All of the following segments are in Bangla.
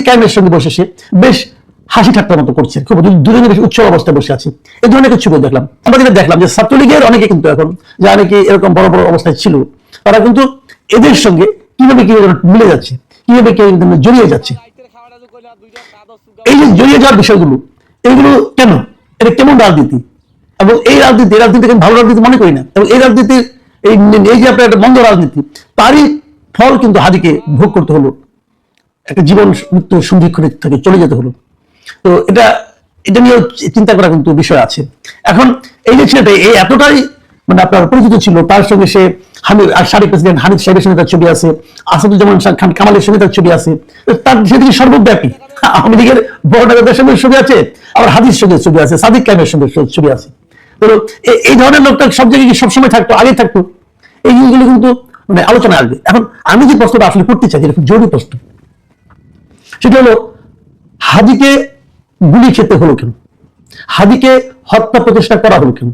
ক্যামের সঙ্গে বসে সে বেশ হাসি ঠাট্টার মতো করছে, খুব দুজনে বেশ উৎসব অবস্থায় বসে আছে। এই ধরনের কিছু ছবি দেখলাম। আমরা যেটা দেখলাম যে ছাত্রলীগের অনেকে কিন্তু এখন যারা নাকি এরকম বড় বড় অবস্থায় ছিল, তারা কিন্তু এদের সঙ্গে কিভাবে মিলে যাচ্ছে, কিভাবে জড়িয়ে যাচ্ছে। এই যে জড়িয়ে যাওয়ার বিষয়গুলো, এইগুলো কেন, এটা কেমন রাজনীতি, এবং এই রাজনীতিকে ভালো রাজনীতি মনে করি না। এবং এই রাজনীতির এই যে আপনার একটা মন্দ রাজনীতি, তারই ফল কিন্তু হাদিকে ভোগ করতে হলো, একটা জীবন মৃত্যু সন্ধিক্ষণে থেকে চলে যেতে হলো। তো এটা নিয়েও চিন্তা করা কিন্তু বিষয় আছে। এখন এই যে ছেলেটা এই এতটাই মানে আপনার পরিচিত ছিল, তার সঙ্গে সে সাবেক প্রেসিডেন্ট হামিদ সাহেবের সঙ্গে তার ছবি আছে, আসাদুজ্জামান খান কামালের সঙ্গে তার ছবি আছে, তার সেদিকে সর্বব্যাপী আওয়ামী লীগের বড় নেতাদের সঙ্গে ছবি আছে, আবার হাদির সঙ্গে ছবি আছে, সাদিক কায়েমের সঙ্গে ছবি আছে। তো এই ধরনের লোকটা সব জায়গায় সবসময় থাকতো, আগে থাকতো, এই জিনিসগুলো কিন্তু মানে আলোচনা আসবে। এখন আমি যে প্রশ্নটা আসলে করতে চাই, যেটা খুব জরুরি প্রশ্ন, সেটা হলো হাদিকে গুলি খেতে হলো কেন, হাদিকে হত্যা প্রচেষ্টা করা হলো কেন,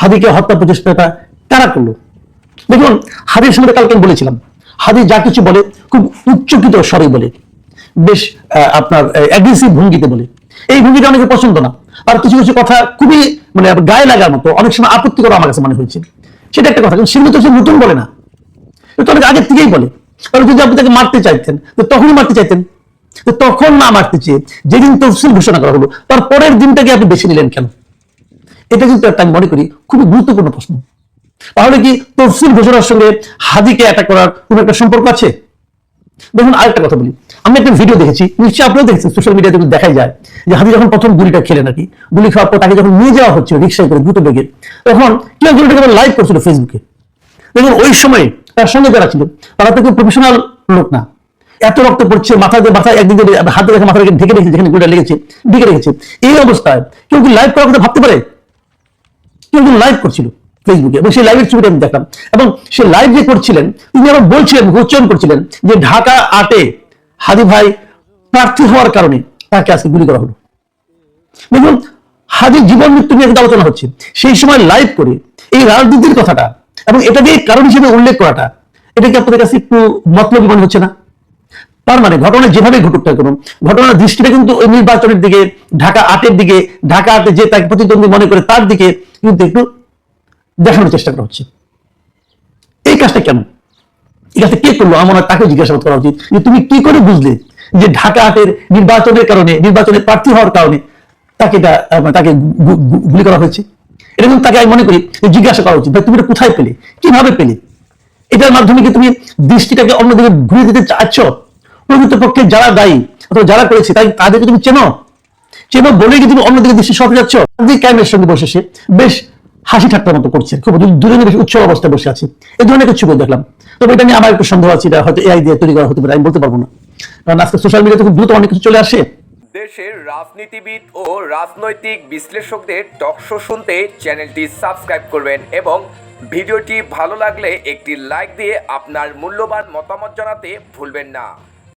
হাদিকে হত্যা প্রচেষ্টাটা কারা করলো? দেখুন, হাদির সঙ্গে কালকে আমি বলেছিলাম, হাদি যা কিছু বলে খুব উচ্চকিত স্বরে বলে, বেশ আপনার অ্যাগ্রেসিভ ভঙ্গিতে বলে। এই ভঙ্গিটা অনেকে পছন্দ না, আর কিছু কিছু কথা খুবই মানে গায়ে লাগার মতো, অনেক সময় আপত্তিকর আমার কাছে মনে হয়েছে। সেটা একটা কথা, কিন্তু সেগুলো তো সে নতুন বলে না, তো অনেক আগের থেকেই বলে। কারণ যদি আপনি তাকে মারতে চাইতেন তো তখনই মারতে চাইতেন, তো তখন না মারতে চেয়ে যেদিন তফসিল ঘোষণা করা হলো তার পরের দিনটাকে আপনি বেছে নিলেন কেন? এটা কিন্তু একটা আমি মনে করি খুবই গুরুত্বপূর্ণ প্রশ্ন। তাহলে কি তফসিল ঘোষণার সঙ্গে হাদিকে অ্যাটাক করার কোন একটা সম্পর্ক আছে? দেখুন, আরেকটা কথা বলি, আমি একটা ভিডিও দেখেছি, নিশ্চয়ই আপনারা দেখেছেন, সোশ্যাল মিডিয়াতে দেখাই যায় যে হাদি যখন প্রথম গুলিটা খেলেন নাকি, গুলি খাওয়ার পর তাকে যখন নিয়ে যাওয়া হচ্ছে রিক্সায় করে দ্রুত বেগে, তখন কেউ গুলিটাকে লাইভ করছিল ফেসবুকে। দেখুন, ওই সময় তার সঙ্গে যারা ছিল তারা তো কেউ প্রফেশনাল লোক না, এত রক্ত পড়ছে, মাথায় একদিকে হাতে রেখে মাথা রেখে ঢেকে রেখেছে, যেখানে গুলিটা লেগেছে ঢেকে রেখেছে। এই অবস্থায় কেউ কি লাইভ করার কথা ভাবতে পারে? কেউ লাইভ করছিল ফেসবুকে, এবং সেই লাইভের ছবিটা আমি দেখলাম। এবং সে লাইভ যে করছিলেন, তিনি আবার বলছিলেন, উচ্চারণ করছিলেন যে ঢাকা 8-এ হাদি ভাই প্রার্থী হওয়ার কারণে তাকে আজকে গুলি করা হলো। দেখুন, হাদির জীবন মৃত্যু নিয়ে আলোচনা হচ্ছে, সেই সময় লাইভ করে এই রাজনীতির কথাটা এবং এটাকে কারণ হিসেবে উল্লেখ করাটা, এটা কি আপনাদের কাছে একটু মতলবী মনে হচ্ছে না? তার মানে ঘটনা যেভাবে ঘটুক না কেন, ঘটনার দৃষ্টিটা কিন্তু ওই নির্বাচনের দিকে, ঢাকা 8-এর দিকে, ঢাকা 8-এ যে তাকে প্রতিদ্বন্দ্বী মনে করে তার দিকে কিন্তু একটু দেখানোর চেষ্টা করা হচ্ছে। এই কাজটা কেন, এই কাজটা কে করলো? আমার তাকে জিজ্ঞাসাবাদ করা উচিত যে তুমি কি করে বুঝলে যে ঢাকা 8-এর নির্বাচনের কারণে, নির্বাচনে প্রার্থী হওয়ার কারণে তাকে গুলি করা হয়েছে? এটা কিন্তু তাকে আমি মনে করি জিজ্ঞাসা করা উচিত, তুমি এটা কোথায় পেলে, কিভাবে পেলে? এটার মাধ্যমে কি তুমি দৃষ্টিটাকে অন্যদিকে ঘুরে দিতে চাচ্ছ? প্রকৃতপক্ষে যারা দায়ী অথবা যারা করেছে তাদেরকে তুমি চেনো বলে কি তুমি অন্যদিকে দৃষ্টি সরাতে যাচ্ছ? ক্যামের সঙ্গে বসে সে বেশ হাসি ঠাট্টার মতো করছে, খুব দুজনে বেশ উৎসব অবস্থায় বসে আছে। এই ধরনের কিছু ছবি দেখলাম। তবে এটা নিয়ে আমার একটু সন্দেহ আছে, এটা হয়তো এআই দিয়ে তৈরি করা হতে পারে, আমি বলতে পারবো না, কারণ আজকে সোশ্যাল মিডিয়াতে খুব দ্রুত অনেক কিছু চলে আসে। দেশের রাজনীতিবিদ ও রাজনৈতিক বিশ্লেষকদের টকশো শুনতে চ্যানেলটি সাবস্ক্রাইব করবেন এবং ভিডিওটি ভালো লাগলে একটি লাইক দিয়ে আপনার মূল্যবান মতামত জানাতে ভুলবেন না।